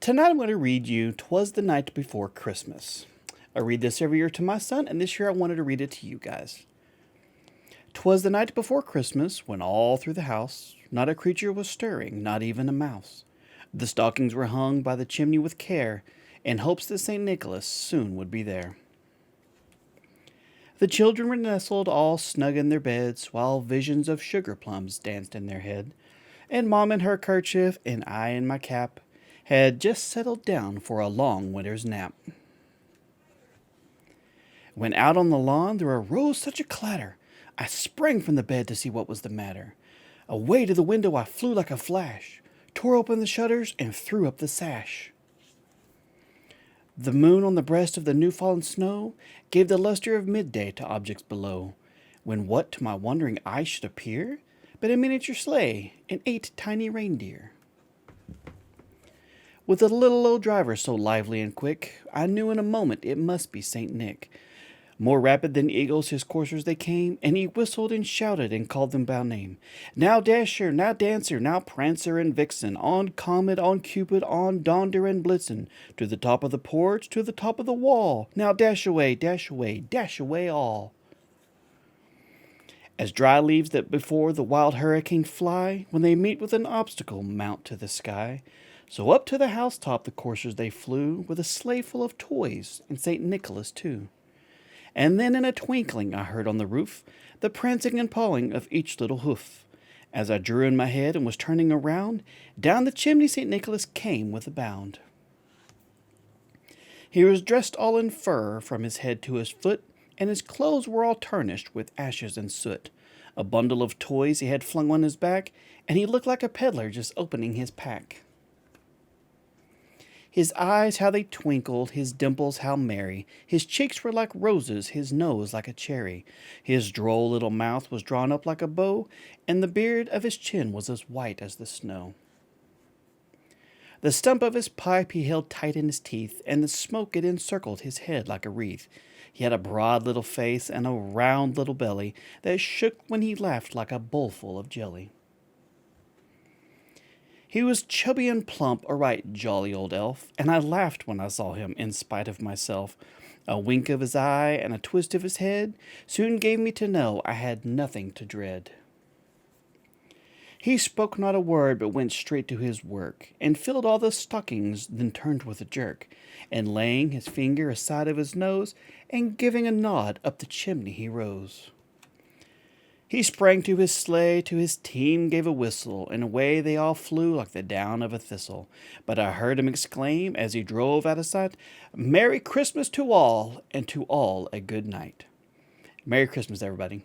Tonight I'm going to read you "Twas the Night Before Christmas." I read this every year to my son, and this year I wanted to read it to you guys. "'Twas the night before Christmas, when all through the house not a creature was stirring, not even a mouse. The stockings were hung by the chimney with care, in hopes that St. Nicholas soon would be there. The children were nestled all snug in their beds, while visions of sugar plums danced in their head, and Mom in her kerchief, and I in my cap, had just settled down for a long winter's nap. When out on the lawn there arose such a clatter, I sprang from the bed to see what was the matter. Away to the window I flew like a flash, tore open the shutters, and threw up the sash. The moon on the breast of the new-fallen snow gave the luster of midday to objects below, when what to my wondering eye should appear but a miniature sleigh and 8 tiny reindeer. With a little old driver so lively and quick, I knew in a moment it must be St. Nick. More rapid than eagles his coursers they came, and he whistled and shouted and called them by name. Now Dasher, now Dancer, now Prancer and Vixen, on Comet, on Cupid, on Donder and Blitzen, to the top of the porch, to the top of the wall. Now dash away, dash away, dash away all. As dry leaves that before the wild hurricane fly, when they meet with an obstacle, mount to the sky, so up to the housetop the coursers they flew, with a sleigh full of toys, and St. Nicholas too. And then in a twinkling I heard on the roof the prancing and pawing of each little hoof. As I drew in my head and was turning around, down the chimney St. Nicholas came with a bound. He was dressed all in fur from his head to his foot, and his clothes were all tarnished with ashes and soot. A bundle of toys he had flung on his back, and he looked like a peddler just opening his pack. His eyes, how they twinkled, his dimples, how merry. His cheeks were like roses, his nose like a cherry. His droll little mouth was drawn up like a bow, and the beard of his chin was as white as the snow. The stump of his pipe he held tight in his teeth, and the smoke it encircled his head like a wreath. He had a broad little face and a round little belly that shook when he laughed like a bowlful of jelly. He was chubby and plump, a right jolly old elf, and I laughed when I saw him in spite of myself. A wink of his eye and a twist of his head soon gave me to know I had nothing to dread. He spoke not a word, but went straight to his work, and filled all the stockings, then turned with a jerk, and laying his finger aside of his nose, and giving a nod, up the chimney he rose. He sprang to his sleigh, to his team gave a whistle, and away they all flew like the down of a thistle. But I heard him exclaim, as he drove out of sight, "Merry Christmas to all, and to all a good night." Merry Christmas, everybody.